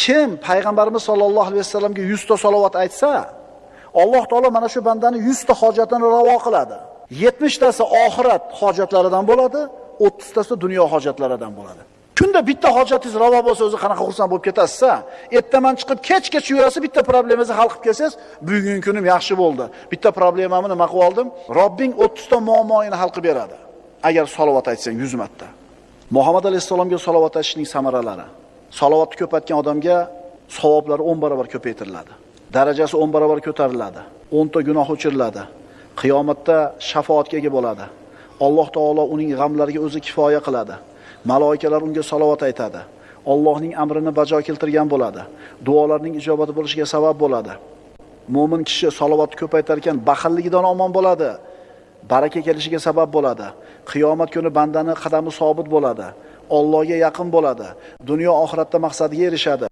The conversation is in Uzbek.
Kim payg'ambarimiz sollallohu alayhi vasallamga 100 ta salovat aytsa, Alloh taolo mana shu bandani 100 ta hojatini ravo qiladi. 70 tasi oxirat hojatlaridan bo'ladi, 30 tasi dunyo hojatlaridan bo'ladi. Kunda bitta hojatingiz ravo bo'lsa, o'zi qanaqa xursand bo'lib ketasiz-a? Ertaman chiqib kechgacha yurasiz, bitta problemangizni hal qilib kelsangiz, bugungi kunim yaxshi bo'ldi. Bitta problemamni nima qilib oldim? Robbing 30 ta muammoini hal qilib beradi. Agar salovat aytsang 100 marta. Muhammad alayhisalomga salovat aytishning samaralari. Salovatni ko'paytgan odamga savoblari 10 barobar ko'paytiriladi. Darajasi 10 barobar ko'tariladi. 10 ta gunoh o'chiriladi. Qiyomatda shafoatga ega bo'ladi. Alloh taolo uning g'amlariga o'zi kifoya qiladi. Maloikalar unga salovat aytadi. Allohning amrini bajo keltirgan bo'ladi. Duolarning ijobati bo'lishiga sabab bo'ladi. Mo'min kishi salovatni ko'paytar ekan, baxilligidan omon bo'ladi. Baraka kelishiga sabab bo'ladi. Qiyomat kuni bandani qadami sobit bo'ladi. Allohga yaqin bo'ladi. Dunyo oxiratda maqsadiga erishadi.